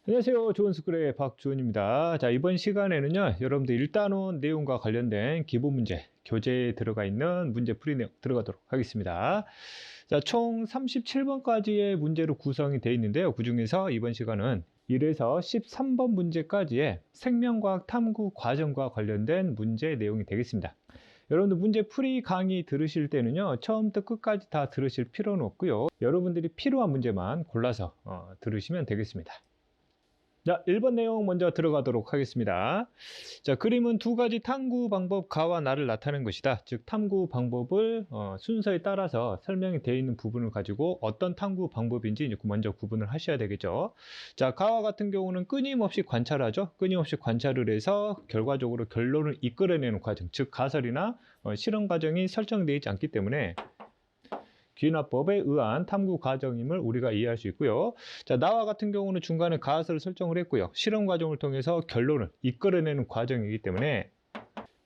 안녕하세요. 좋은스쿨의 박주원입니다. 자, 이번 시간에는요, 여러분들 일단원 내용과 관련된 기본 문제, 교재에 들어가 있는 문제 풀이 내용 들어가도록 하겠습니다. 자, 총 37번까지의 문제로 구성이 되어 있는데요. 그 중에서 이번 시간은 1에서 13번 문제까지의 생명과학 탐구 과정과 관련된 문제 내용이 되겠습니다. 여러분들 문제 풀이 강의 들으실 때는요, 처음부터 끝까지 다 들으실 필요는 없고요. 여러분들이 필요한 문제만 골라서 들으시면 되겠습니다. 자, 1번 내용 먼저 들어가도록 하겠습니다. 자, 그림은 두 가지 탐구 방법 가와 나를 나타낸 것이다. 즉, 탐구 방법을 순서에 따라서 설명이 되어 있는 부분을 가지고 어떤 탐구 방법인지 먼저 구분을 하셔야 되겠죠. 자, 가와 같은 경우는 끊임없이 관찰하죠. 끊임없이 관찰을 해서 결과적으로 결론을 이끌어내는 과정, 즉 가설이나 실험 과정이 설정되어 있지 않기 때문에 귀납법에 의한 탐구 과정임을 우리가 이해할 수 있고요. 자, 나와 같은 경우는 중간에 가설을 설정을 했고요. 실험 과정을 통해서 결론을 이끌어내는 과정이기 때문에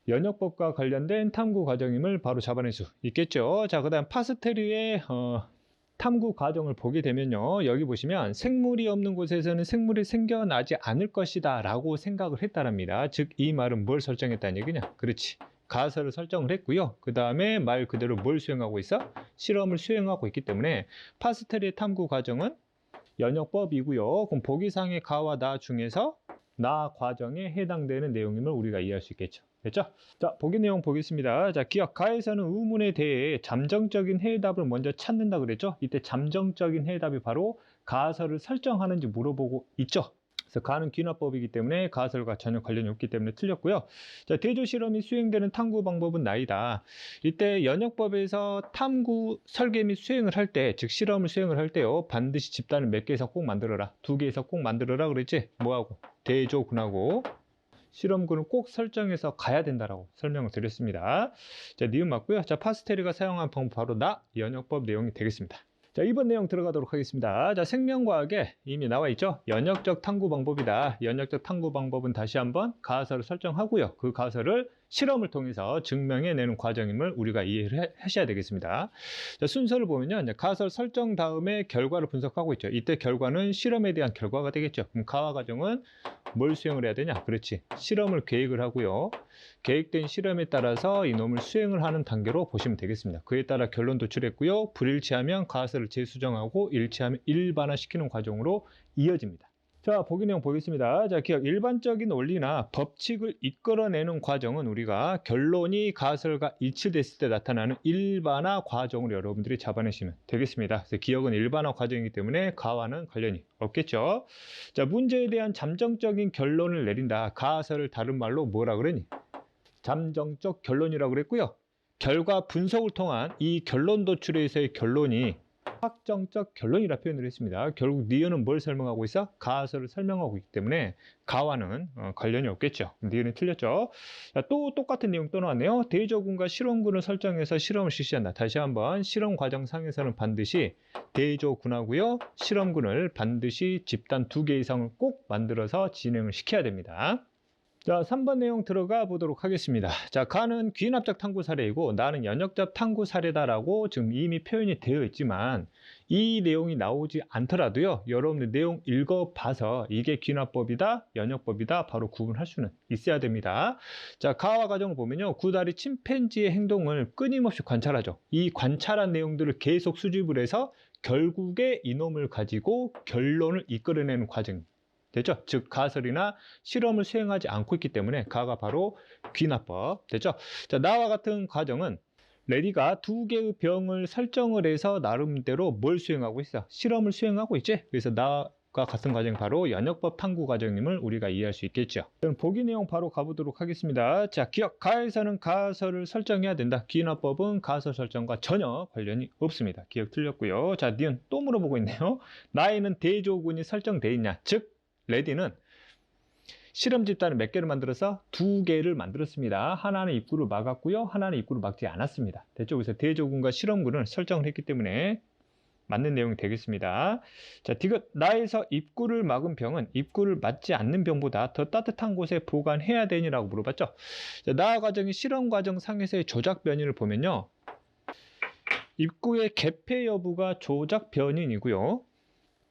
연역법과 관련된 탐구 과정임을 바로 잡아낼 수 있겠죠. 자, 그 다음 파스텔의 탐구 과정을 보게 되면요. 여기 보시면 생물이 없는 곳에서는 생물이 생겨나지 않을 것이다 라고 생각을 했다랍니다. 즉, 이 말은 뭘 설정했다는 얘기냐? 그렇지. 가설을 설정을 했고요. 그 다음에 말 그대로 뭘 수행하고 있어? 실험을 수행하고 있기 때문에 파스텔의 탐구 과정은 연역법이고요. 그럼 보기상의 가와 나 중에서 나 과정에 해당되는 내용임을 우리가 이해할 수 있겠죠. 됐죠? 자, 보기 내용 보겠습니다. 자, 기억 가에서는 의문에 대해 잠정적인 해답을 먼저 찾는다 그랬죠? 이때 잠정적인 해답이 바로 가설을 설정하는지 물어보고 있죠. 그래서 가는 귀납법이기 때문에 가설과 전혀 관련이 없기 때문에 틀렸고요. 자, 대조 실험이 수행되는 탐구 방법은 나이다. 이때 연역법에서 탐구 설계 및 수행을 할 때, 즉 실험을 수행을 할 때요, 반드시 집단을 몇 개에서 꼭 만들어라. 2개에서 꼭 만들어라 그랬지? 뭐하고? 대조군하고 실험군을 꼭 설정해서 가야 된다라고 설명을 드렸습니다. 자, 니은 맞고요. 자, 파스텔이가 사용한 방법 바로 나 연역법 내용이 되겠습니다. 자, 이번 내용 들어가도록 하겠습니다. 자, 생명과학에 이미 나와 있죠. 연역적 탐구 방법이다. 연역적 탐구 방법은 다시 한번 가설을 설정하고요. 그 가설을 실험을 통해서 증명해내는 과정임을 우리가 이해를 하셔야 되겠습니다. 자, 순서를 보면요. 이제 가설 설정 다음에 결과를 분석하고 있죠. 이때 결과는 실험에 대한 결과가 되겠죠. 그럼 가와 과정은 뭘 수행을 해야 되냐? 그렇지. 실험을 계획을 하고요. 계획된 실험에 따라서 이놈을 수행을 하는 단계로 보시면 되겠습니다. 그에 따라 결론 도출했고요. 불일치하면 가설을 재수정하고 일치하면 일반화시키는 과정으로 이어집니다. 자, 보기 내용 보겠습니다. 자, 기억 일반적인 원리나 법칙을 이끌어내는 과정은 우리가 결론이 가설과 일치됐을 때 나타나는 일반화 과정으로 여러분들이 잡아내시면 되겠습니다. 그래서 기억은 일반화 과정이기 때문에 가와는 관련이 없겠죠. 자, 문제에 대한 잠정적인 결론을 내린다. 가설을 다른 말로 뭐라 그러니? 잠정적 결론이라고 그랬고요. 결과 분석을 통한 이 결론 도출에서의 결론이 확정적 결론이라 표현을 했습니다. 결국 니은은 뭘 설명하고 있어? 가설을 설명하고 있기 때문에 가와는 관련이 없겠죠. 니은이 틀렸죠. 자, 또 똑같은 내용 또 나왔네요. 대조군과 실험군을 설정해서 실험을 실시한다. 다시 한번 실험 과정상에서는 반드시 대조군하고요. 실험군을 반드시 집단 2개 이상을 꼭 만들어서 진행을 시켜야 됩니다. 자, 3번 내용 들어가 보도록 하겠습니다. 자, 가는 귀납적 탐구 사례이고 나는 연역적 탐구 사례다라고 지금 이미 표현이 되어 있지만 이 내용이 나오지 않더라도요. 여러분들 내용 읽어봐서 이게 귀납법이다, 연역법이다 바로 구분할 수는 있어야 됩니다. 자, 가와 과정을 보면요. 구다리 침팬지의 행동을 끊임없이 관찰하죠. 이 관찰한 내용들을 계속 수집을 해서 결국에 이놈을 가지고 결론을 이끌어내는 과정입니다. 됐죠? 즉 가설이나 실험을 수행하지 않고 있기 때문에 가가 바로 귀납법. 됐죠? 자, 나와 같은 과정은 레디가 2개의 병을 설정을 해서 나름대로 뭘 수행하고 있어? 실험을 수행하고 있지? 그래서 나와 같은 과정이 바로 연역법 탐구 과정임을 우리가 이해할 수 있겠죠. 그럼 보기 내용 바로 가보도록 하겠습니다. 자, 기억 가에서는 가설을 설정해야 된다. 귀납법은 가설 설정과 전혀 관련이 없습니다. 기억 틀렸고요. 자, 니은 또 물어보고 있네요. 나에는 대조군이 설정되어 있냐? 즉 레디는 실험 집단을 몇 개를 만들어서 2개를 만들었습니다. 하나는 입구를 막았고요. 하나는 입구를 막지 않았습니다. 됐죠? 그래서 대조군과 실험군을 설정을 했기 때문에 맞는 내용이 되겠습니다. 자, 디귿 나에서 입구를 막은 병은 입구를 막지 않는 병보다 더 따뜻한 곳에 보관해야 되니라고 물어봤죠. 자, 나 과정의 실험 과정 상에서의 조작 변이를 보면요. 입구의 개폐 여부가 조작 변인이고요.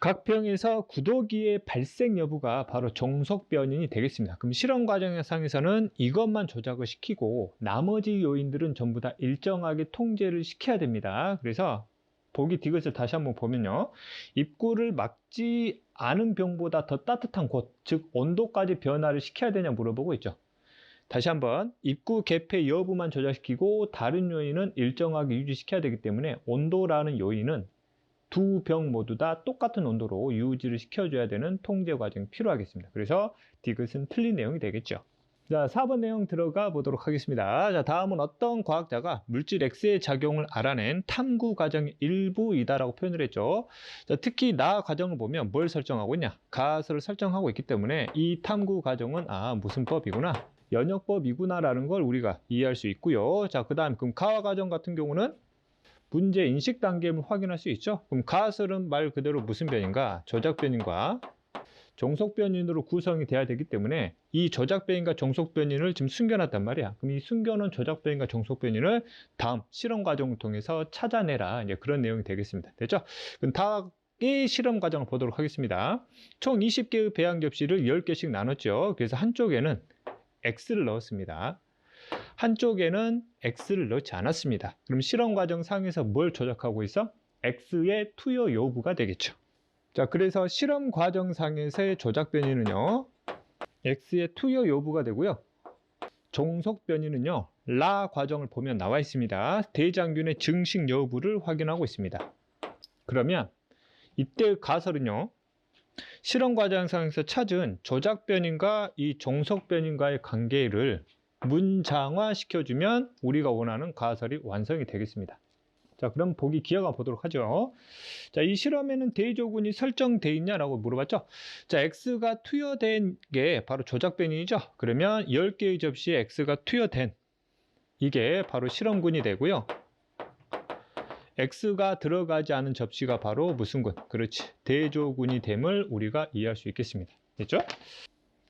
각 병에서 구더기의 발생 여부가 바로 종속 변인이 되겠습니다. 그럼 실험 과정상에서는 이것만 조작을 시키고 나머지 요인들은 전부 다 일정하게 통제를 시켜야 됩니다. 그래서 보기 디귿을 다시 한번 보면요. 입구를 막지 않은 병보다 더 따뜻한 곳, 즉 온도까지 변화를 시켜야 되냐 물어보고 있죠. 다시 한번 입구 개폐 여부만 조작시키고 다른 요인은 일정하게 유지시켜야 되기 때문에 온도라는 요인은 두 병 모두 다 똑같은 온도로 유지를 시켜줘야 되는 통제 과정이 필요하겠습니다. 그래서 디귿은 틀린 내용이 되겠죠. 자, 4번 내용 들어가 보도록 하겠습니다. 자, 다음은 어떤 과학자가 물질 X의 작용을 알아낸 탐구 과정의 일부이다라고 표현을 했죠. 자, 특히 나 과정을 보면 뭘 설정하고 있냐? 가설을 설정하고 있기 때문에 이 탐구 과정은 무슨 법이구나? 연역법이구나라는 걸 우리가 이해할 수 있고요. 자, 그 다음 그럼 가화 과정 같은 경우는 문제 인식 단계를 확인할 수 있죠. 그럼 가설은 말 그대로 무슨 변인가? 조작 변인과 종속 변인으로 구성이 돼야 되기 때문에 이 조작 변인과 종속 변인을 지금 숨겨놨단 말이야. 그럼 이 숨겨놓은 조작 변인과 종속 변인을 다음 실험 과정을 통해서 찾아내라. 이제 그런 내용이 되겠습니다. 됐죠? 그럼 다의 실험 과정을 보도록 하겠습니다. 총 20개의 배양 접시를 10개씩 나눴죠. 그래서 한쪽에는 X를 넣었습니다. 한쪽에는 X를 넣지 않았습니다. 그럼 실험 과정 상에서 뭘 조작하고 있어? X의 투여 여부가 되겠죠. 자, 그래서 실험 과정 상에서의 조작 변이는요, X의 투여 여부가 되고요. 종속 변이는요, 라 과정을 보면 나와 있습니다. 대장균의 증식 여부를 확인하고 있습니다. 그러면 이때 가설은요, 실험 과정 상에서 찾은 조작 변인과 이 종속 변인과의 관계를 문장화 시켜주면 우리가 원하는 가설이 완성이 되겠습니다. 자, 그럼 보기 기어가 보도록 하죠. 자, 이 실험에는 대조군이 설정되어 있냐라고 물어봤죠. 자, X가 투여된 게 바로 조작 변인이죠. 그러면 10개의 접시에 X가 투여된 이게 바로 실험군이 되고요. X가 들어가지 않은 접시가 바로 무슨 군? 그렇지. 대조군이 됨을 우리가 이해할 수 있겠습니다. 됐죠?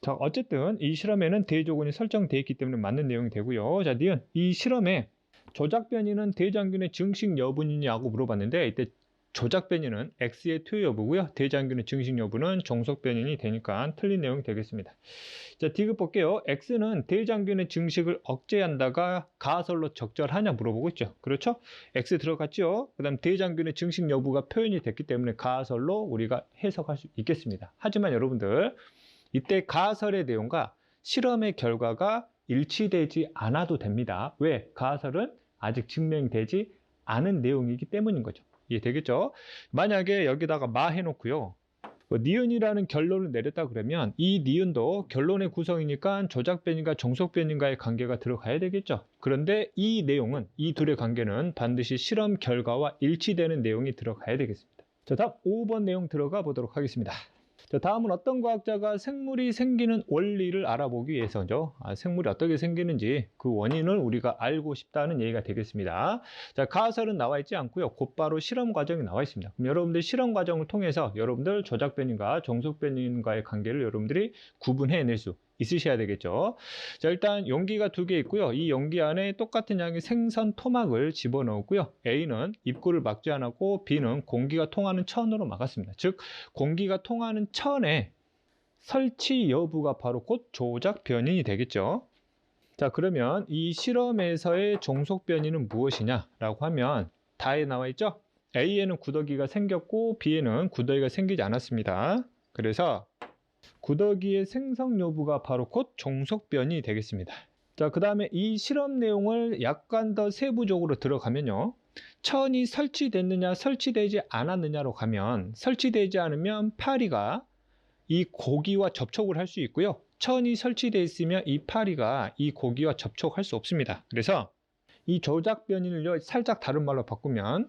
자, 어쨌든 이 실험에는 대조군이 설정되어 있기 때문에 맞는 내용이 되고요. 자, 니은 이 실험에 조작 변이는 대장균의 증식 여부냐고 물어봤는데 이때 조작 변이는 X의 투여 여부고요. 대장균의 증식 여부는 종속 변인이 되니까 틀린 내용이 되겠습니다. 자, 디귿 볼게요. X는 대장균의 증식을 억제한다가 가설로 적절하냐 물어보고 있죠. 그렇죠? X 들어갔죠. 그 다음 대장균의 증식 여부가 표현이 됐기 때문에 가설로 우리가 해석할 수 있겠습니다. 하지만 여러분들 이때 가설의 내용과 실험의 결과가 일치되지 않아도 됩니다. 왜? 가설은 아직 증명되지 않은 내용이기 때문인 거죠. 이해되겠죠? 만약에 여기다가 마 해놓고요. 니은이라는 결론을 내렸다 그러면 이 니은도 결론의 구성이니까 조작 변인과 종속 변인과의 관계가 들어가야 되겠죠. 그런데 이 내용은 이 둘의 관계는 반드시 실험 결과와 일치되는 내용이 들어가야 되겠습니다. 자, 다음 5번 내용 들어가 보도록 하겠습니다. 자, 다음은 어떤 과학자가 생물이 생기는 원리를 알아보기 위해서죠. 생물이 어떻게 생기는지 그 원인을 우리가 알고 싶다는 얘기가 되겠습니다. 자, 가설은 나와 있지 않고요. 곧바로 실험 과정이 나와 있습니다. 그럼 여러분들 실험 과정을 통해서 여러분들 조작 변인과 종속 변인과의 관계를 여러분들이 구분해낼 수 있으셔야 되겠죠. 자, 일단 용기가 2개 있고요. 이 용기 안에 똑같은 양의 생선 토막을 집어넣었고요. A는 입구를 막지 않았고 B는 공기가 통하는 천으로 막았습니다. 즉 공기가 통하는 천에 설치 여부가 바로 곧 조작 변인이 되겠죠. 자, 그러면 이 실험에서의 종속 변인은 무엇이냐라고 하면 다에 나와 있죠. A에는 구더기가 생겼고 B에는 구더기가 생기지 않았습니다. 그래서 구더기의 생성 여부가 바로 곧 종속 변이 되겠습니다. 자, 그 다음에 이 실험 내용을 약간 더 세부적으로 들어가면요. 천이 설치됐느냐 설치되지 않았느냐로 가면 설치되지 않으면 파리가 이 고기와 접촉을 할 수 있고요. 천이 설치되어 있으면 이 파리가 이 고기와 접촉할 수 없습니다. 그래서 이 조작 변이를 살짝 다른 말로 바꾸면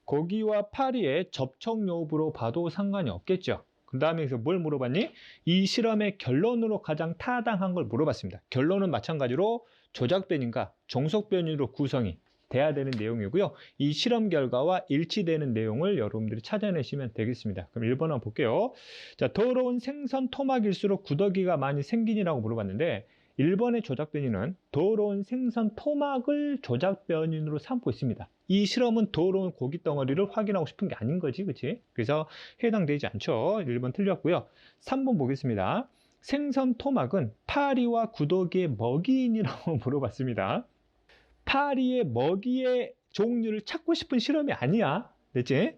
고기와 파리의 접촉 여부로 봐도 상관이 없겠죠. 그 다음에 뭘 물어봤니? 이 실험의 결론으로 가장 타당한 걸 물어봤습니다. 결론은 마찬가지로 조작 변인과 종속 변인으로 구성이 돼야 되는 내용이고요. 이 실험 결과와 일치되는 내용을 여러분들이 찾아내시면 되겠습니다. 그럼 1번 한번 볼게요. 자, 더러운 생선 토막일수록 구더기가 많이 생기니라고 물어봤는데 1번의 조작 변이는 더러운 생선 토막을 조작 변인으로 삼고 있습니다. 이 실험은 더러운 고기 덩어리를 확인하고 싶은 게 아닌 거지, 그치? 그래서 해당되지 않죠. 1번 틀렸고요. 3번 보겠습니다. 생선 토막은 파리와 구더기의 먹이인이라고 물어봤습니다. 파리의 먹이의 종류를 찾고 싶은 실험이 아니야. 됐지?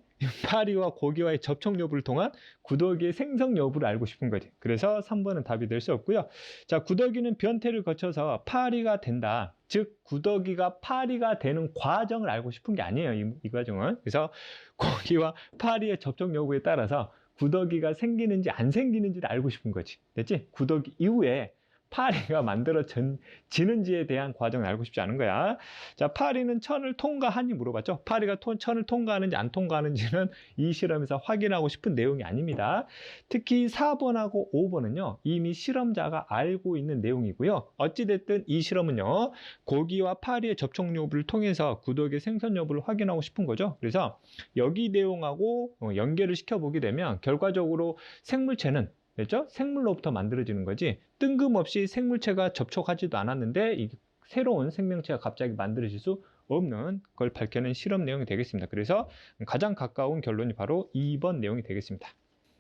파리와 고기와의 접촉 여부를 통한 구더기의 생성 여부를 알고 싶은 거지. 그래서 3번은 답이 될 수 없고요. 자, 구더기는 변태를 거쳐서 파리가 된다. 즉, 구더기가 파리가 되는 과정을 알고 싶은 게 아니에요. 이 과정은. 그래서 고기와 파리의 접촉 여부에 따라서 구더기가 생기는지 안 생기는지를 알고 싶은 거지. 됐지? 구더기 이후에 파리가 만들어지는지에 대한 과정을 알고 싶지 않은 거야. 자, 파리는 천을 통과하니 물어봤죠. 파리가 천을 통과하는지 안 통과하는지는 이 실험에서 확인하고 싶은 내용이 아닙니다. 특히 4번하고 5번은요, 이미 실험자가 알고 있는 내용이고요. 어찌됐든 이 실험은요, 고기와 파리의 접촉 여부를 통해서 구더기의 생선 여부를 확인하고 싶은 거죠. 그래서 여기 내용하고 연계를 시켜보게 되면 결과적으로 생물체는, 됐죠? 생물로부터 만들어지는 거지, 뜬금없이 생물체가 접촉하지도 않았는데 이 새로운 생명체가 갑자기 만들어질 수 없는 걸 밝혀낸 실험 내용이 되겠습니다. 그래서 가장 가까운 결론이 바로 2번 내용이 되겠습니다.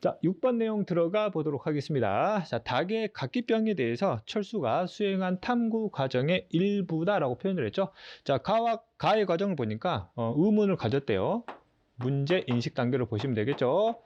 자, 6번 내용 들어가 보도록 하겠습니다. 자, 닭의 각기병에 대해서 철수가 수행한 탐구 과정의 일부다라고 표현을 했죠. 자, 가의 과정을 보니까 의문을 가졌대요. 문제 인식 단계를 보시면 되겠죠.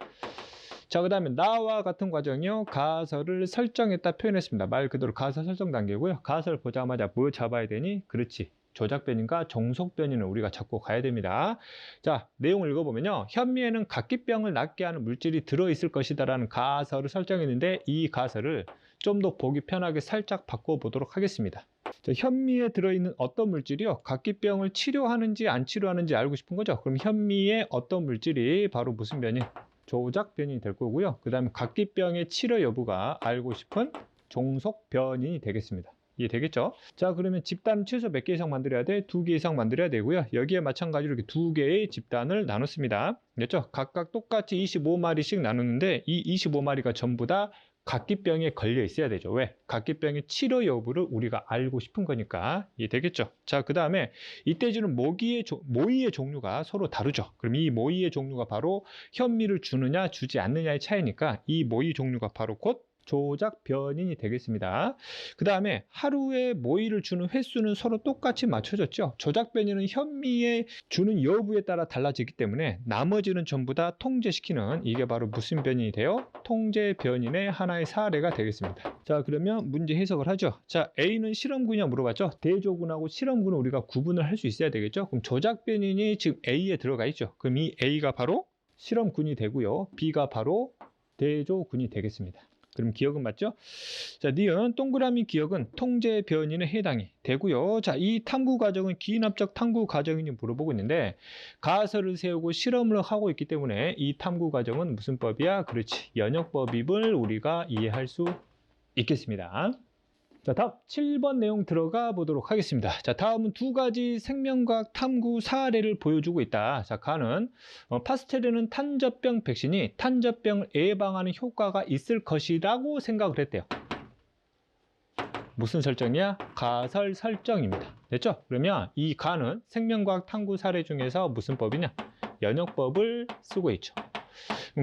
자, 그 다음에 나와 같은 과정이요, 가설을 설정했다 표현했습니다. 말 그대로 가설 설정 단계고요. 가설 보자마자 뭐 잡아야 되니? 그렇지, 조작 변인과 종속 변인을 우리가 잡고 가야 됩니다. 자, 내용을 읽어보면요, 현미에는 각기병을 낫게 하는 물질이 들어있을 것이다 라는 가설을 설정했는데, 이 가설을 좀 더 보기 편하게 살짝 바꿔보도록 하겠습니다. 자, 현미에 들어있는 어떤 물질이요, 각기병을 치료하는지 안 치료하는지 알고 싶은 거죠. 그럼 현미에 어떤 물질이 바로 무슨 변인? 조작 변인이 될 거고요. 그 다음에 각기병의 치료 여부가 알고 싶은 종속 변인이 되겠습니다. 이해되겠죠? 자, 그러면 집단은 최소 몇 개 이상 만들어야 돼? 2개 이상 만들어야 되고요. 여기에 마찬가지로 이렇게 2개의 집단을 나눴습니다. 됐죠? 각각 똑같이 25마리씩 나누는데 이 25마리가 전부 다 각기병에 걸려 있어야 되죠. 왜? 각기병의 치료 여부를 우리가 알고 싶은 거니까. 이해되겠죠? 자, 그 다음에 이때 주는 모이의 종류가 서로 다르죠. 그럼 이 모이의 종류가 바로 현미를 주느냐 주지 않느냐의 차이니까 이 모이 종류가 바로 곧 조작 변인이 되겠습니다. 그 다음에 하루에 모이를 주는 횟수는 서로 똑같이 맞춰졌죠. 조작 변인은 현미에 주는 여부에 따라 달라지기 때문에 나머지는 전부 다 통제시키는, 이게 바로 무슨 변인이 돼요? 통제 변인의 하나의 사례가 되겠습니다. 자, 그러면 문제 해석을 하죠. 자, A는 실험군이냐 물어봤죠. 대조군하고 실험군을 우리가 구분을 할 수 있어야 되겠죠. 그럼 조작 변인이 지금 A에 들어가 있죠. 그럼 이 A가 바로 실험군이 되고요, B가 바로 대조군이 되겠습니다. 그럼 기억은 맞죠? 자, 니은 동그라미 기억은 통제 변인에 해당이 되고요. 자, 이 탐구 과정은 기인합적 탐구 과정이니 물어보고 있는데, 가설을 세우고 실험을 하고 있기 때문에 이 탐구 과정은 무슨 법이야? 그렇지, 연역법임을 우리가 이해할 수 있겠습니다. 자, 다음 7번 내용 들어가 보도록 하겠습니다. 자, 다음은 두 가지 생명과학 탐구 사례를 보여주고 있다. 자, 가는 파스텔르는 탄저병 백신이 탄저병을 예방하는 효과가 있을 것이라고 생각을 했대요. 무슨 설정이야? 가설 설정입니다. 됐죠? 그러면 이 가는 생명과학 탐구 사례 중에서 무슨 법이냐? 연역법을 쓰고 있죠.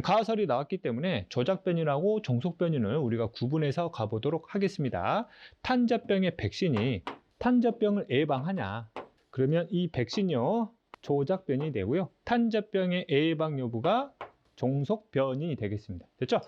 가설이 나왔기 때문에 조작 변인하고 종속 변인을 우리가 구분해서 가보도록 하겠습니다. 탄저병의 백신이 탄저병을 예방하냐? 그러면 이 백신이요, 조작 변인이 되고요. 탄저병의 예방 여부가 종속 변인이 되겠습니다. 됐죠?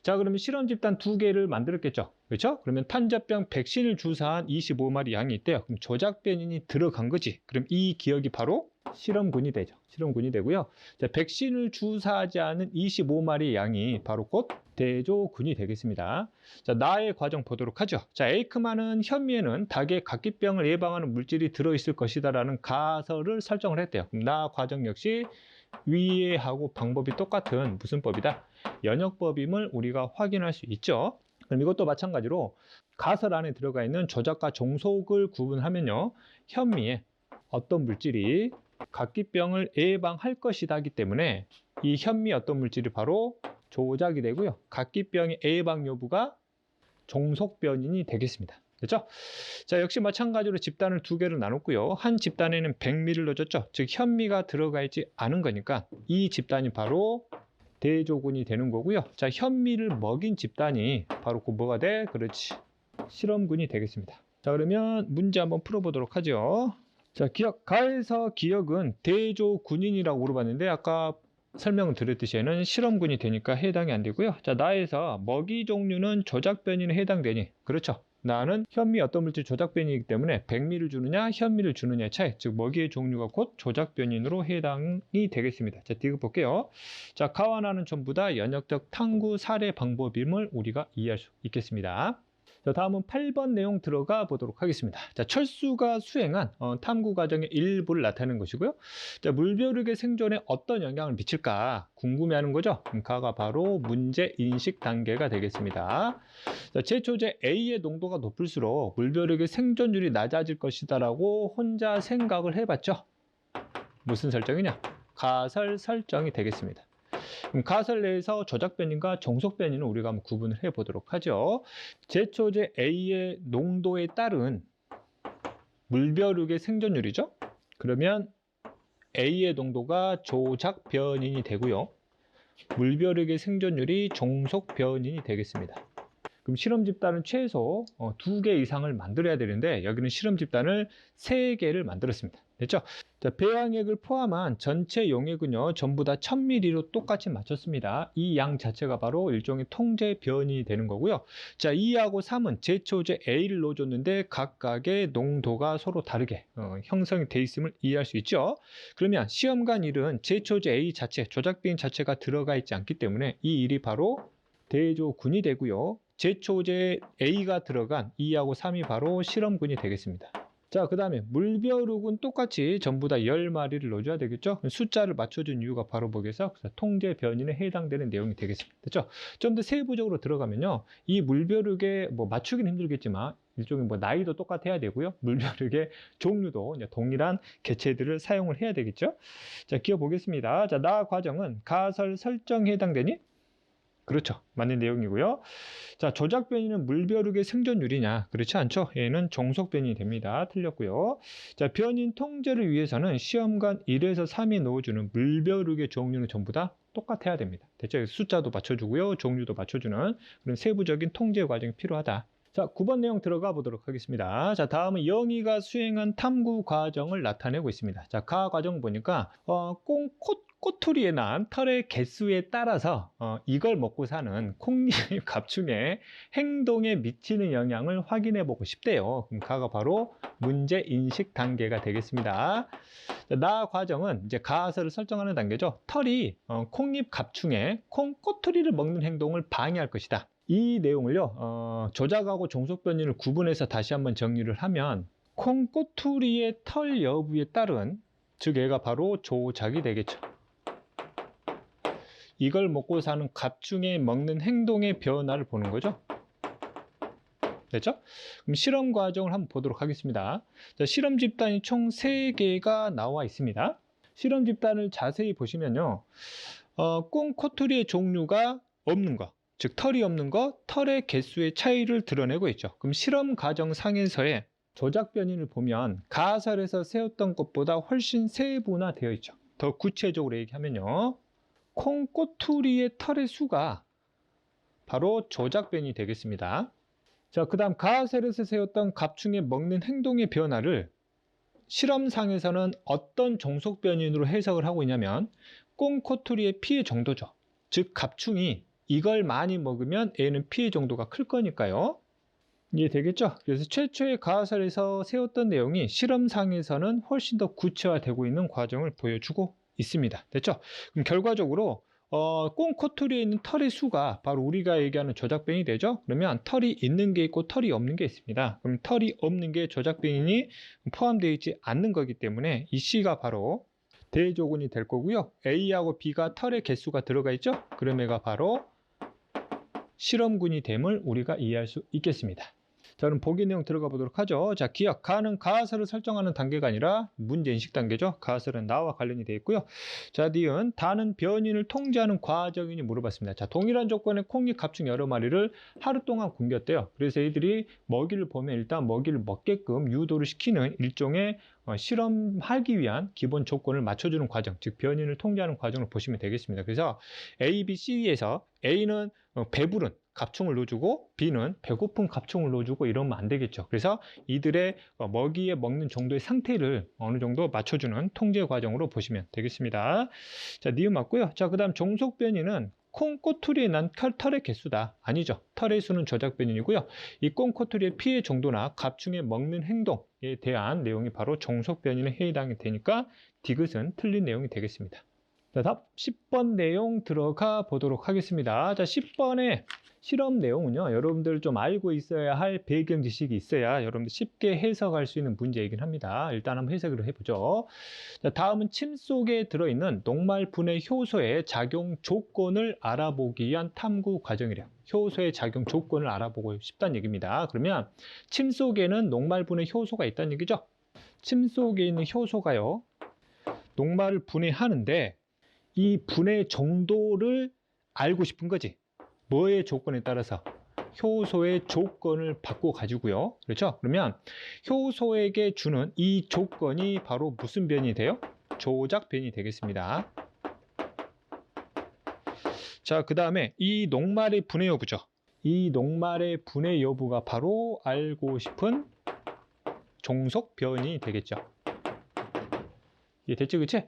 자, 그러면 실험 집단 2개를 만들었겠죠? 그렇죠? 그러면 탄저병 백신을 주사한 25마리 양이 있대요. 그럼 조작 변인이 들어간 거지. 그럼 이 기억이 바로 실험군이 되죠. 실험군이 되고요. 자, 백신을 주사하지 않은 25마리 양이 바로 곧 대조군이 되겠습니다. 자, 나의 과정 보도록 하죠. 자, 에이크만은 현미에는 닭의 각기병을 예방하는 물질이 들어있을 것이다 라는 가설을 설정을 했대요. 그럼 나 과정 역시 위에 하고 방법이 똑같은 무슨 법이다? 연역법임을 우리가 확인할 수 있죠. 그럼 이것도 마찬가지로 가설 안에 들어가 있는 조작과 종속을 구분하면요, 현미에 어떤 물질이 각기병을 예방할 것이다 하기 때문에 이 현미 어떤 물질이 바로 조작이 되고요, 각기병의 예방 여부가 종속 변인이 되겠습니다. 됐죠? 자, 역시 마찬가지로 집단을 두 개로 나눴고요. 한 집단에는 백미를 넣어줬죠. 즉 현미가 들어가 있지 않은 거니까 이 집단이 바로 대조군이 되는 거고요. 자, 현미를 먹인 집단이 바로 그 뭐가 돼? 그렇지. 실험군이 되겠습니다. 자, 그러면 문제 한번 풀어보도록 하죠. 자, 가에서 기역은 대조군인이라고 물어봤는데 아까 설명을 드렸듯이는 실험군이 되니까 해당이 안 되고요. 자, 나에서 먹이 종류는 조작변이에 해당되니 그렇죠. 나는 현미 어떤 물질 조작변이기 때문에 백미를 주느냐 현미를 주느냐의 차이, 즉 먹이의 종류가 곧 조작변인으로 해당이 되겠습니다. 자, 디귿 볼게요. 자, 가와 나는 전부 다 연역적 탐구 사례 방법임을 우리가 이해할 수 있겠습니다. 자, 다음은 8번 내용 들어가 보도록 하겠습니다. 자, 철수가 수행한 탐구 과정의 일부를 나타내는 것이고요. 자, 물벼룩의 생존에 어떤 영향을 미칠까 궁금해하는 거죠. 가가 바로 문제 인식 단계가 되겠습니다. 자, 제초제 A의 농도가 높을수록 물벼룩의 생존율이 낮아질 것이다라고 혼자 생각을 해봤죠. 무슨 설정이냐? 가설 설정이 되겠습니다. 그럼 가설 내에서 조작변인과 정속변인을 우리가 한번 구분을 해보도록 하죠. 제초제 A의 농도에 따른 물벼룩의 생존율이죠. 그러면 A의 농도가 조작변인이 되고요. 물벼룩의 생존율이 정속변인이 되겠습니다. 그럼 실험 집단은 최소 2개 이상을 만들어야 되는데 여기는 실험 집단을 3개를 만들었습니다. 됐죠? 자, 배양액을 포함한 전체 용액은요 전부 다 1000ml로 똑같이 맞췄습니다. 이 양 자체가 바로 일종의 통제 변이 되는 거고요. 자, 2하고 3은 제초제 A를 넣어줬는데 각각의 농도가 서로 다르게 형성이 돼 있음을 이해할 수 있죠. 그러면 시험관 1은 제초제 A 자체, 조작변 자체가 들어가 있지 않기 때문에 이 일이 바로 대조군이 되고요. 제초제 A가 들어간 2하고 3이 바로 실험군이 되겠습니다. 자, 그 다음에 물벼룩은 똑같이 전부 다 10마리를 넣어줘야 되겠죠. 숫자를 맞춰준 이유가 바로 뭐겠어? 통제 변인에 해당되는 내용이 되겠습니다. 됐죠? 좀 더 세부적으로 들어가면요, 이 물벼룩에 뭐 맞추기는 힘들겠지만 일종의 뭐 나이도 똑같아야 되고요. 물벼룩의 종류도 동일한 개체들을 사용을 해야 되겠죠. 자, 기어 보겠습니다. 자, 나 과정은 가설 설정에 해당되니? 그렇죠. 맞는 내용이고요. 자, 조작변이는 물벼룩의 생존율이냐? 그렇지 않죠. 얘는 정속변이 됩니다. 틀렸고요. 자, 변인 통제를 위해서는 시험관 1에서 3이 넣어주는 물벼룩의 종류는 전부 다 똑같아야 됩니다. 됐죠? 숫자도 맞춰주고요. 종류도 맞춰주는 그런 세부적인 통제 과정이 필요하다. 자, 9번 내용 들어가 보도록 하겠습니다. 자, 다음은 영희가 수행한 탐구 과정을 나타내고 있습니다. 자, 가 과정 보니까 꼬투리에 난 털의 개수에 따라서 이걸 먹고 사는 콩잎 갑충의 행동에 미치는 영향을 확인해 보고 싶대요. 그럼 가가 바로 문제 인식 단계가 되겠습니다. 자, 나 과정은 이제 가설을 설정하는 단계죠. 털이 콩잎 갑충의 꼬투리를 먹는 행동을 방해할 것이다. 이 내용을요 조작하고 종속변인을 구분해서 다시 한번 정리를 하면 콩꼬투리의 털 여부에 따른, 즉 얘가 바로 조작이 되겠죠. 이걸 먹고 사는 갑충의 먹는 행동의 변화를 보는 거죠. 됐죠? 그럼 실험 과정을 한번 보도록 하겠습니다. 자, 실험 집단이 총 3개가 나와 있습니다. 실험 집단을 자세히 보시면요 꽁코투리의 종류가 없는 거, 즉 털이 없는 거, 털의 개수의 차이를 드러내고 있죠. 그럼 실험 과정 상에서의 조작 변인을 보면 가설에서 세웠던 것보다 훨씬 세분화되어 있죠. 더 구체적으로 얘기하면요 콩꼬투리의 털의 수가 바로 조작 변이 되겠습니다. 자, 그 다음 가설에서 세웠던 갑충의 먹는 행동의 변화를 실험상에서는 어떤 종속 변인으로 해석을 하고 있냐면 꽁코투리의 피해 정도죠. 즉 갑충이 이걸 많이 먹으면 애는 피해 정도가 클 거니까요. 이해되겠죠? 그래서 최초의 가설에서 세웠던 내용이 실험상에서는 훨씬 더 구체화되고 있는 과정을 보여주고 있습니다. 됐죠? 그럼 결과적으로 꽁코투리에 있는 털의 수가 바로 우리가 얘기하는 조작변이 되죠? 그러면 털이 있는 게 있고 털이 없는 게 있습니다. 그럼 털이 없는 게 조작변이 포함되어 있지 않는 거기 때문에 이 C가 바로 대조군이 될 거고요. A하고 B가 털의 개수가 들어가 있죠? 그럼 얘가 바로 실험군이 됨을 우리가 이해할 수 있겠습니다. 자, 그럼 보기 내용 들어가 보도록 하죠. 자, 기억, 가는 가설을 설정하는 단계가 아니라 문제 인식 단계죠. 가설은 나와 관련이 되어 있고요. 자, 니은, 다는 변인을 통제하는 과정이니 물어봤습니다. 자, 동일한 조건의 콩잎 갑충 여러 마리를 하루 동안 굶겼대요. 그래서 애들이 먹이를 보면 일단 먹이를 먹게끔 유도를 시키는 일종의 실험하기 위한 기본 조건을 맞춰주는 과정, 즉 변인을 통제하는 과정을 보시면 되겠습니다. 그래서 A, B, C에서 A는 배부른 갑충을 넣어주고 B는 배고픈 갑충을 넣어주고 이러면 안 되겠죠. 그래서 이들의 먹이에 먹는 정도의 상태를 어느 정도 맞춰주는 통제 과정으로 보시면 되겠습니다. 자, 니은 맞고요. 자, 그 다음 종속 변이는 콩 꼬투리에 난 털의 개수다. 아니죠. 털의 수는 조작 변인이고요. 이 콩 꼬투리의 피해 정도나 갑충의 먹는 행동에 대한 내용이 바로 종속 변인에 해당이 되니까 디귿은 틀린 내용이 되겠습니다. 자, 답 10번 내용 들어가 보도록 하겠습니다. 자, 10번의 실험 내용은요, 여러분들 좀 알고 있어야 할 배경 지식이 있어야 여러분들 쉽게 해석할 수 있는 문제이긴 합니다. 일단 한번 해석을 해보죠. 자, 다음은 침 속에 들어있는 녹말 분해 효소의 작용 조건을 알아보기 위한 탐구 과정이래요. 효소의 작용 조건을 알아보고 싶다는 얘기입니다. 그러면 침 속에는 녹말 분해 효소가 있다는 얘기죠. 침 속에 있는 효소가요, 녹말을 분해하는데 이 분해 정도를 알고 싶은 거지. 뭐의 조건에 따라서? 효소의 조건을 바꿔 가지고요. 그렇죠? 그러면 효소에게 주는 이 조건이 바로 무슨 변이 돼요? 조작 변이 되겠습니다. 자, 그 다음에 이 녹말의 분해 여부죠. 이 녹말의 분해 여부가 바로 알고 싶은 종속 변이 되겠죠. 됐죠, 그치?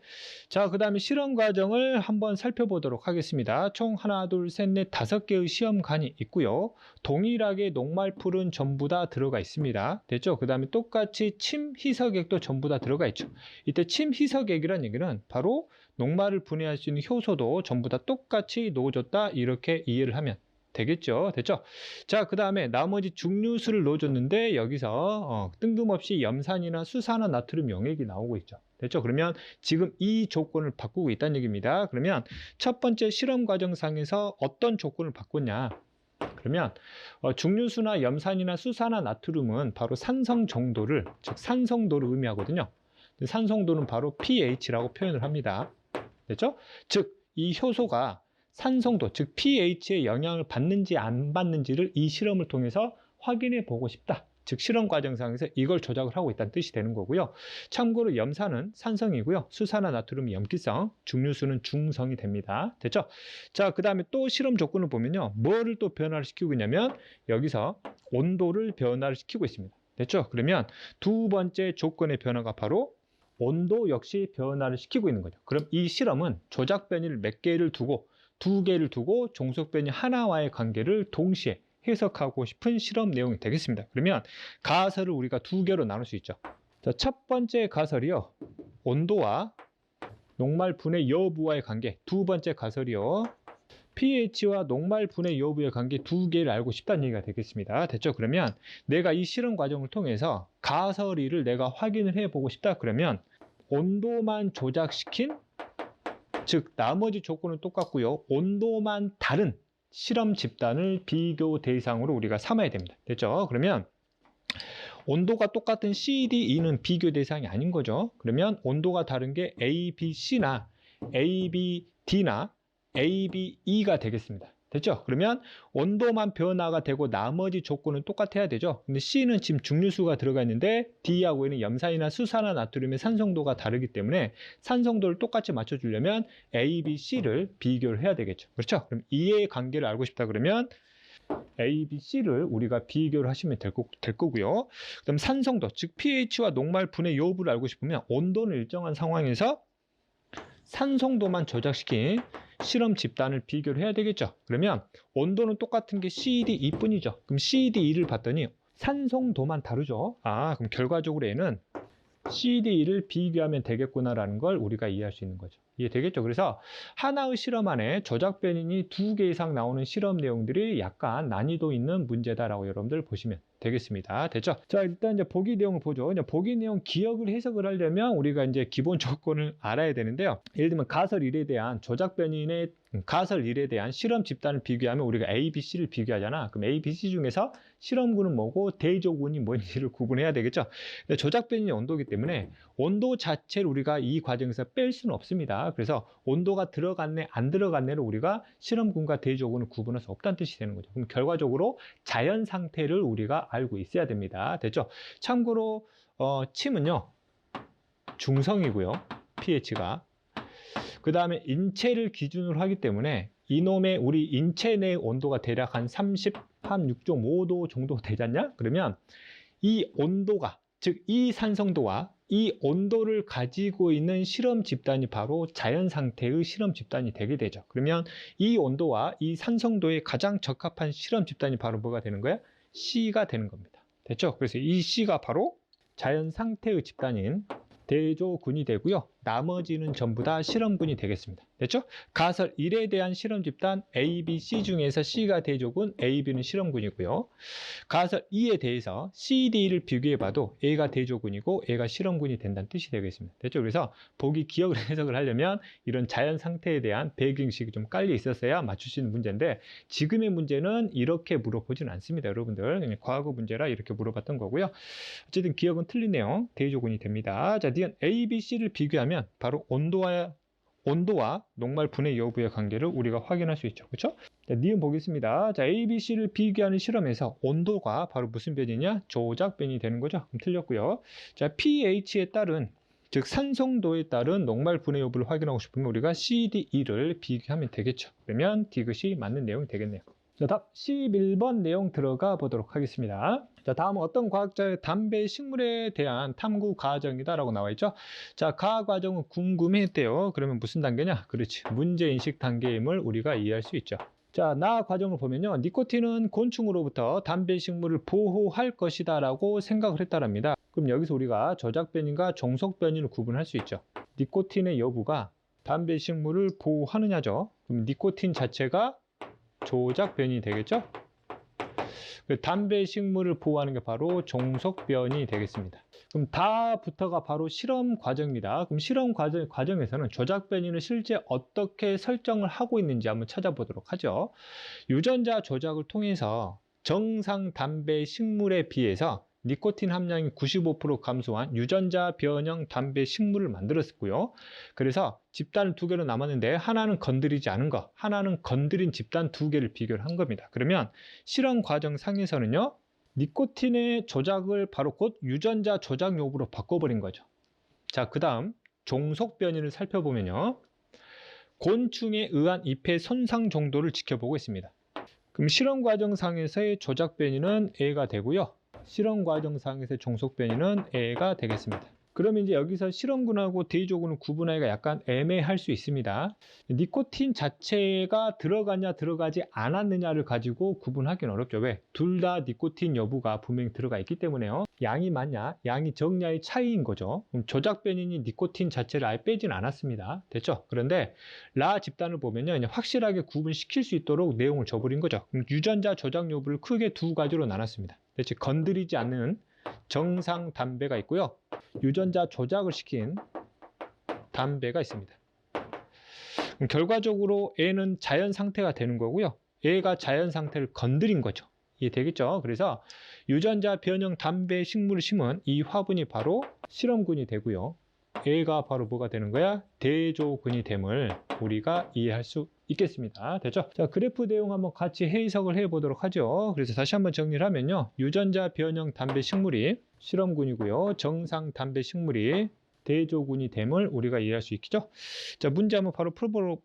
자, 그 다음에 실험 과정을 한번 살펴보도록 하겠습니다. 총 하나, 둘, 셋, 넷, 5개의 시험관이 있고요. 동일하게 녹말풀은 전부 다 들어가 있습니다. 됐죠? 그 다음에 똑같이 침 희석액도 전부 다 들어가 있죠. 이때 침 희석액이라는 얘기는 바로 녹말을 분해할 수 있는 효소도 전부 다 똑같이 넣어줬다, 이렇게 이해를 하면 되겠죠. 됐죠? 자, 그 다음에 나머지 중류수를 넣어줬는데 여기서 뜬금없이 염산이나 수산화 나트륨 용액이 나오고 있죠. 됐죠? 그러면 지금 이 조건을 바꾸고 있다는 얘기입니다. 그러면 첫 번째 실험 과정상에서 어떤 조건을 바꿨냐? 그러면 중류수나 염산이나 수산화 나트륨은 바로 산성 정도를, 즉 산성도를 의미하거든요. 산성도는 바로 pH라고 표현을 합니다. 됐죠? 즉 이 효소가 산성도, 즉 pH의 영향을 받는지 안 받는지를 이 실험을 통해서 확인해 보고 싶다. 즉 실험 과정상에서 이걸 조작을 하고 있다는 뜻이 되는 거고요. 참고로 염산은 산성이고요. 수산화 나트륨이 염기성, 중류수는 중성이 됩니다. 됐죠? 자, 그 다음에 또 실험 조건을 보면요. 뭐를 또 변화를 시키고 있냐면 여기서 온도를 변화를 시키고 있습니다. 됐죠? 그러면 두 번째 조건의 변화가 바로 온도 역시 변화를 시키고 있는 거죠. 그럼 이 실험은 조작 변이를 몇 개를 두고, 2개를 두고 종속 변이 하나와의 관계를 동시에 해석하고 싶은 실험 내용이 되겠습니다. 그러면 가설을 우리가 2개로 나눌 수 있죠. 자, 첫 번째 가설이요, 온도와 녹말 분해 여부와의 관계. 두 번째 가설이요, pH와 녹말 분해 여부의 관계 2개를 알고 싶다는 얘기가 되겠습니다. 됐죠? 그러면 내가 이 실험 과정을 통해서 가설이를 내가 확인을 해보고 싶다. 그러면 온도만 조작시킨, 즉 나머지 조건은 똑같고요, 온도만 다른 실험 집단을 비교 대상으로 우리가 삼아야 됩니다. 됐죠? 그러면 온도가 똑같은 C, D, E는 비교 대상이 아닌 거죠. 그러면 온도가 다른 게 A, B, C나 A, B, D나 A, B, E가 되겠습니다. 됐죠? 그러면 온도만 변화가 되고 나머지 조건은 똑같아야 되죠. 근데 C는 지금 중류수가 들어가 있는데 D하고는 염산이나 수산화 나트륨의 산성도가 다르기 때문에 산성도를 똑같이 맞춰주려면 A, B, C를 비교를 해야 되겠죠. 그렇죠? 그럼 E의 관계를 알고 싶다 그러면 A, B, C를 우리가 비교를 하시면 될 거고요. 그다음 산성도, 즉 pH와 녹말 분해 여부를 알고 싶으면 온도는 일정한 상황에서 산성도만 조작시킨 실험 집단을 비교를 해야 되겠죠. 그러면 온도는 똑같은 게 CD, E뿐이죠. 그럼 CD, E를 봤더니 산성도만 다르죠. 아, 그럼 결과적으로 얘는 CD, E를 비교하면 되겠구나라는 걸 우리가 이해할 수 있는 거죠. 이해되겠죠? 그래서 하나의 실험 안에 조작 변인이 2개 이상 나오는 실험 내용들이 약간 난이도 있는 문제다라고 여러분들 보시면 되겠습니다. 됐죠? 자, 일단 이제 보기 내용을 보죠. 이제 보기 내용 기억을 해석을 하려면 우리가 이제 기본 조건을 알아야 되는데요. 예를 들면 가설 1에 대한 조작 변인의 가설 1에 대한 실험 집단을 비교하면 우리가 A, B, C를 비교하잖아. 그럼 A, B, C 중에서 실험군은 뭐고 대조군이 뭔지를 구분해야 되겠죠. 근데 조작 변인이 온도이기 때문에 온도 자체를 우리가 이 과정에서 뺄 수는 없습니다. 그래서 온도가 들어갔네 안 들어갔네를 우리가 실험군과 대조군을 구분할 수 없다는 뜻이 되는 거죠. 그럼 결과적으로 자연 상태를 우리가 알고 있어야 됩니다. 됐죠? 참고로 침은요 중성이고요. pH가 그 다음에 인체를 기준으로 하기 때문에 이놈의 우리 인체 내 온도가 대략 한 36.5도 정도 되지 않냐? 그러면 이 온도가, 즉 이 산성도와 이 온도를 가지고 있는 실험 집단이 바로 자연 상태의 실험 집단이 되게 되죠. 그러면 이 온도와 이 산성도에 가장 적합한 실험 집단이 바로 뭐가 되는 거야? C가 되는 겁니다. 됐죠? 그래서 이 C가 바로 자연 상태의 집단인 대조군이 되고요. 나머지는 전부 다 실험군이 되겠습니다. 됐죠? 가설 1에 대한 실험 집단 A, B, C 중에서 C가 대조군, A, B는 실험군이고요. 가설 2에 대해서 C, D를 비교해봐도 A가 대조군이고 A가 실험군이 된다는 뜻이 되겠습니다. 됐죠? 그래서 보기 기억을 해석을 하려면 이런 자연 상태에 대한 배경식이 좀 깔려 있었어야 맞출 수 있는 문제인데 지금의 문제는 이렇게 물어보지는 않습니다. 여러분들 그냥 과거 문제라 이렇게 물어봤던 거고요. 어쨌든 기억은 틀리네요. 대조군이 됩니다. 자, 니은 A, B, C를 비교하면 바로 온도와 녹말 분해 여부의 관계를 우리가 확인할 수 있죠. 그렇죠? 자, 니은 보겠습니다. 자, A, B, C를 비교하는 실험에서 온도가 바로 무슨 변이냐? 조작 변이 되는 거죠. 그럼 틀렸고요. 자, pH에 따른 즉 산성도에 따른 녹말 분해 여부를 확인하고 싶으면 우리가 C, D, E를 비교하면 되겠죠. 그러면 디귿이 맞는 내용이 되겠네요. 자, 답 11번 내용 들어가 보도록 하겠습니다. 자, 다음은 어떤 과학자의 담배 식물에 대한 탐구 과정이다라고 나와 있죠. 자, 과학 과정은 궁금했대요. 그러면 무슨 단계냐? 그렇지. 문제인식 단계임을 우리가 이해할 수 있죠. 자, 나 과정을 보면요. 니코틴은 곤충으로부터 담배 식물을 보호할 것이다 라고 생각을 했다랍니다. 그럼 여기서 우리가 조작 변인과 종속 변인을 구분할 수 있죠. 니코틴의 여부가 담배 식물을 보호하느냐죠. 그럼 니코틴 자체가 조작 변이 되겠죠? 담배 식물을 보호하는 게 바로 종속 변이 되겠습니다. 그럼 다부터가 바로 실험 과정입니다. 그럼 실험 과정에서는 조작 변이는 실제 어떻게 설정을 하고 있는지 한번 찾아보도록 하죠. 유전자 조작을 통해서 정상 담배 식물에 비해서 니코틴 함량이 95% 감소한 유전자 변형 담배 식물을 만들었고요. 그래서 집단 2개로 남았는데 하나는 건드리지 않은 거, 하나는 건드린 집단 2개를 비교를 한 겁니다. 그러면 실험 과정 상에서는요. 니코틴의 조작을 바로 곧 유전자 조작 여부로 바꿔버린 거죠. 자, 그 다음 종속 변이를 살펴보면요. 곤충에 의한 잎의 손상 정도를 지켜보고 있습니다. 그럼 실험 과정 상에서의 조작 변이는 A가 되고요. 실험 과정상에서의 종속 변이는 A가 되겠습니다. 그러면 이제 여기서 실험군하고 대조군을 구분하기가 약간 애매할 수 있습니다. 니코틴 자체가 들어가냐 들어가지 않았느냐를 가지고 구분하기는 어렵죠. 왜? 둘 다 니코틴 여부가 분명히 들어가 있기 때문에요. 양이 많냐 양이 적냐의 차이인 거죠. 그럼 조작 변인이 니코틴 자체를 아예 빼진 않았습니다. 됐죠? 그런데 라 집단을 보면요, 확실하게 구분시킬 수 있도록 내용을 줘버린 거죠. 그럼 유전자 조작 여부를 크게 2가지로 나눴습니다. 대체 건드리지 않는 정상 담배가 있고요. 유전자 조작을 시킨 담배가 있습니다. 그럼 결과적으로 A는 자연 상태가 되는 거고요. A가 자연 상태를 건드린 거죠. 이해되겠죠? 그래서 유전자 변형 담배 식물을 심은 이 화분이 바로 실험군이 되고요. A가 바로 뭐가 되는 거야? 대조군이 됨을 우리가 이해할 수 있겠습니다. 됐죠? 자, 그래프 내용 한번 같이 해석을 해보도록 하죠. 그래서 다시 한번 정리를 하면요. 유전자 변형 담배 식물이 실험군이고요. 정상 담배 식물이 대조군이 됨을 우리가 이해할 수 있겠죠? 자, 문제 한번 바로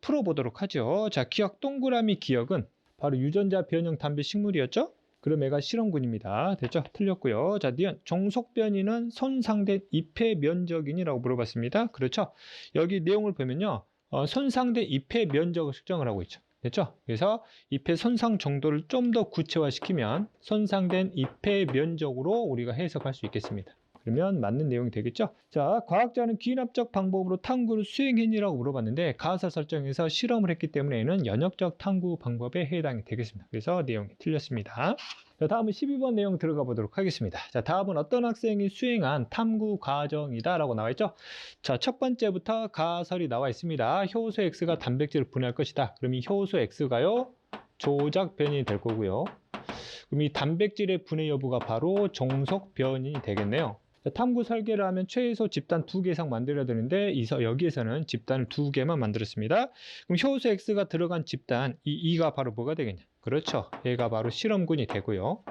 풀어보도록 하죠. 자, 기억 동그라미 기억은 바로 유전자 변형 담배 식물이었죠? 그럼 얘가 실험군입니다. 됐죠? 틀렸고요. 자, 니은 종속 변이는 손상된 잎의 면적이니라고 물어봤습니다. 그렇죠? 여기 내용을 보면요. 손상된 잎의 면적을 측정을 하고 있죠. 됐죠? 그래서 잎의 손상 정도를 좀 더 구체화시키면 손상된 잎의 면적으로 우리가 해석할 수 있겠습니다. 그러면 맞는 내용이 되겠죠. 자, 과학자는 귀납적 방법으로 탐구를 수행했니라고 물어봤는데 가설 설정에서 실험을 했기 때문에 는 연역적 탐구 방법에 해당이 되겠습니다. 그래서 내용이 틀렸습니다. 자, 다음은 12번 내용 들어가 보도록 하겠습니다. 자, 다음은 어떤 학생이 수행한 탐구 과정이다 라고 나와 있죠. 자, 첫 번째부터 가설이 나와 있습니다. 효소 X가 단백질을 분해할 것이다. 그럼 이 효소 X가요, 조작 변인이 될 거고요. 그럼 이 단백질의 분해 여부가 바로 종속 변인이 되겠네요. 자, 탐구 설계를 하면 최소 집단 2개 이상 만들어야 되는데 여기에서는 집단을 2개만 만들었습니다. 그럼 효소 X가 들어간 집단, 이 2가 바로 뭐가 되겠냐? 그렇죠. 얘가 바로 실험군이 되고요.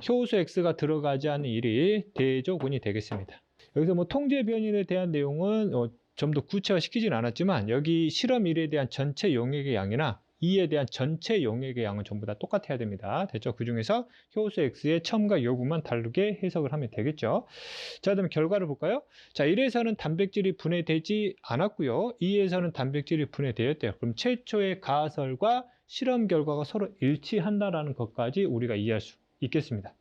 효소 X가 들어가지 않는 1이 대조군이 되겠습니다. 여기서 뭐 통제 변인에 대한 내용은 좀 더 구체화시키진 않았지만 여기 실험 1에 대한 전체 용액의 양이나 2에 대한 전체 용액의 양은 전부 다 똑같아야 됩니다. 됐죠? 그 중에서 효소 X의 첨가 여부만 다르게 해석을 하면 되겠죠. 자, 그다음에 결과를 볼까요? 자, 1에서는 단백질이 분해되지 않았고요. 2에서는 단백질이 분해되었대요. 그럼 최초의 가설과 실험 결과가 서로 일치한다라는 것까지 우리가 이해할 수 있겠습니다.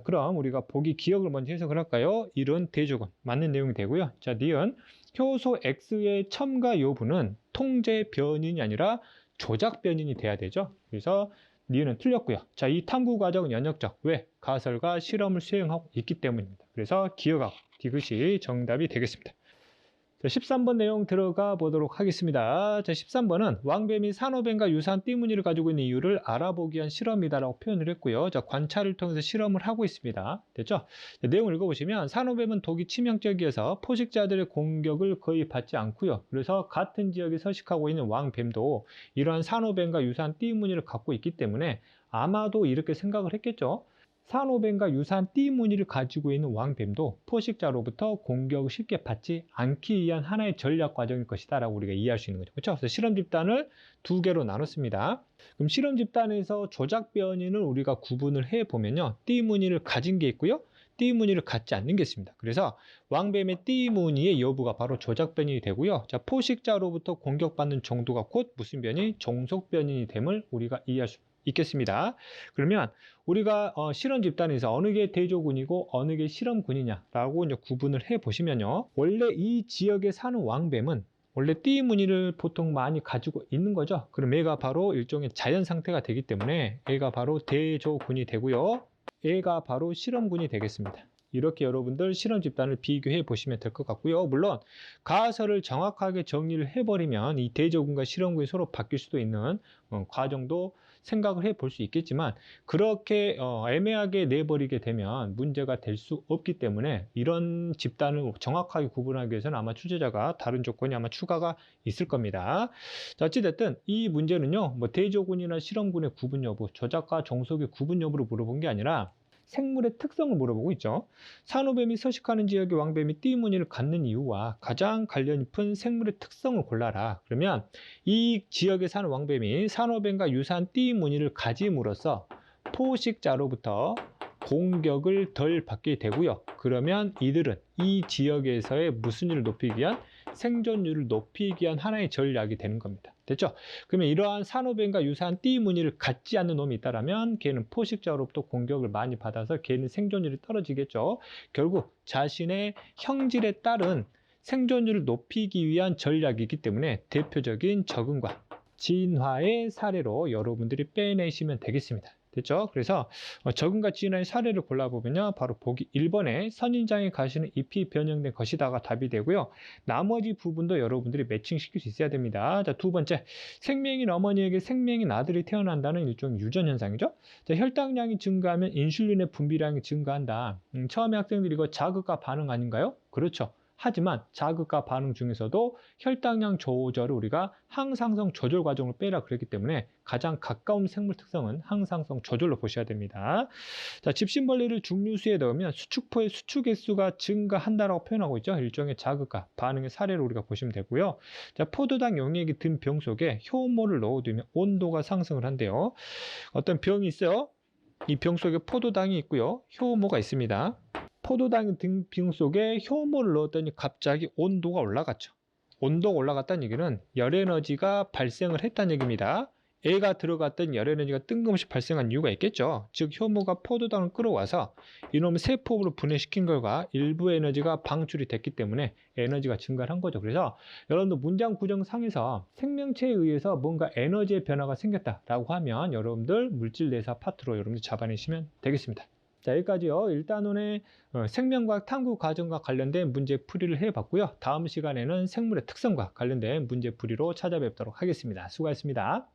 그럼 우리가 보기 기억을 먼저 해석을 할까요? 1은 대조군, 맞는 내용이 되고요. 자, 니은 효소 X의 첨가 여부는 통제 변인이 아니라 조작 변인이 돼야 되죠. 그래서 니은은 틀렸고요. 자, 이 탐구 과정은 연역적. 왜? 가설과 실험을 수행하고 있기 때문입니다. 그래서 기억하고 디귿이 정답이 되겠습니다. 자, 13번 내용 들어가 보도록 하겠습니다. 자, 13번은 왕뱀이 산호뱀과 유사한 띠무늬를 가지고 있는 이유를 알아보기 위한 실험이다라고 표현을 했고요. 자, 관찰을 통해서 실험을 하고 있습니다. 됐죠? 자, 내용을 읽어보시면 산호뱀은 독이 치명적이어서 포식자들의 공격을 거의 받지 않고요. 그래서 같은 지역에 서식하고 있는 왕뱀도 이러한 산호뱀과 유사한 띠무늬를 갖고 있기 때문에 아마도 이렇게 생각을 했겠죠. 산호뱀과 유사한 띠 무늬를 가지고 있는 왕뱀도 포식자로부터 공격을 쉽게 받지 않기 위한 하나의 전략 과정일 것이다 라고 우리가 이해할 수 있는 거죠. 그렇죠? 그래서 실험 집단을 2개로 나눴습니다. 그럼 실험 집단에서 조작 변인을 우리가 구분을 해보면요, 띠 무늬를 가진 게 있고요, 띠 무늬를 갖지 않는 게 있습니다. 그래서 왕뱀의 띠 무늬의 여부가 바로 조작 변인이 되고요. 자, 포식자로부터 공격받는 정도가 곧 무슨 변이? 종속 변인이 됨을 우리가 이해할 수 있겠습니다. 그러면 우리가 실험 집단에서 어느 게 대조군이고 어느 게 실험군이냐라고 이제 구분을 해 보시면요, 원래 이 지역에 사는 왕뱀은 원래 띠 무늬를 보통 많이 가지고 있는 거죠. 그럼 얘가 바로 일종의 자연 상태가 되기 때문에 얘가 바로 대조군이 되고요, 얘가 바로 실험군이 되겠습니다. 이렇게 여러분들 실험 집단을 비교해 보시면 될 것 같고요. 물론 가설을 정확하게 정리를 해버리면 이 대조군과 실험군이 서로 바뀔 수도 있는 과정도 생각을 해 볼 수 있겠지만, 그렇게 애매하게 내버리게 되면 문제가 될 수 없기 때문에 이런 집단을 정확하게 구분하기 위해서는 아마 출제자가 다른 조건이 아마 추가가 있을 겁니다. 자, 어찌됐든 이 문제는요, 뭐 대조군이나 실험군의 구분 여부, 조작과 종속의 구분 여부를 물어본 게 아니라 생물의 특성을 물어보고 있죠. 산호뱀이 서식하는 지역의 왕뱀이 띠 무늬를 갖는 이유와 가장 관련 깊은 생물의 특성을 골라라. 그러면 이 지역에 사는 왕뱀이 산호뱀과 유사한 띠 무늬를 가짐으로써 포식자로부터 공격을 덜 받게 되고요. 그러면 이들은 이 지역에서의 무슨 일을 높이기 위한, 생존율을 높이기 위한 하나의 전략이 되는 겁니다. 됐죠? 그러면 이러한 산호뱀과 유사한 띠 무늬를 갖지 않는 놈이 있다면 걔는 포식자로부터 공격을 많이 받아서 걔는 생존율이 떨어지겠죠. 결국 자신의 형질에 따른 생존율을 높이기 위한 전략이기 때문에 대표적인 적응과 진화의 사례로 여러분들이 빼내시면 되겠습니다. 됐죠? 그래서 적응과 진화의 사례를 골라보면요, 바로 보기 1번에 선인장에 가시는 잎이 변형된 것이다가 답이 되고요. 나머지 부분도 여러분들이 매칭시킬 수 있어야 됩니다. 자, 두 번째, 생명인 어머니에게 생명인 아들이 태어난다는 일종의 유전현상이죠. 자, 혈당량이 증가하면 인슐린의 분비량이 증가한다. 처음에 학생들이 이거 자극과 반응 아닌가요? 그렇죠. 하지만 자극과 반응 중에서도 혈당량 조절을 우리가 항상성 조절 과정을 빼라 그랬기 때문에 가장 가까운 생물 특성은 항상성 조절로 보셔야 됩니다. 자, 집신벌레를 중류수에 넣으면 수축포의 수축 횟수가 증가한다라고 표현하고 있죠. 일종의 자극과 반응의 사례를 우리가 보시면 되고요. 자, 포도당 용액이 든 병 속에 효모를 넣어두면 온도가 상승을 한대요. 어떤 병이 있어요. 이 병 속에 포도당이 있고요, 효모가 있습니다. 포도당 등병 속에 효모를 넣었더니 갑자기 온도가 올라갔죠. 온도가 올라갔다는 얘기는 열 에너지가 발생을 했다는 얘기입니다. A가 들어갔던 열 에너지가 뜬금없이 발생한 이유가 있겠죠. 즉 효모가 포도당을 끌어와서 이놈을 세포로 분해시킨 결과 일부 에너지가 방출이 됐기 때문에 에너지가 증가한 거죠. 그래서 여러분들 문장 구정상에서 생명체에 의해서 뭔가 에너지의 변화가 생겼다라고 하면 여러분들 물질 내사 파트로 여러분들 잡아내시면 되겠습니다. 자, 여기까지요. 일단원의 생명과학 탐구 과정과 관련된 문제 풀이를 해봤고요. 다음 시간에는 생물의 특성과 관련된 문제 풀이로 찾아뵙도록 하겠습니다. 수고하셨습니다.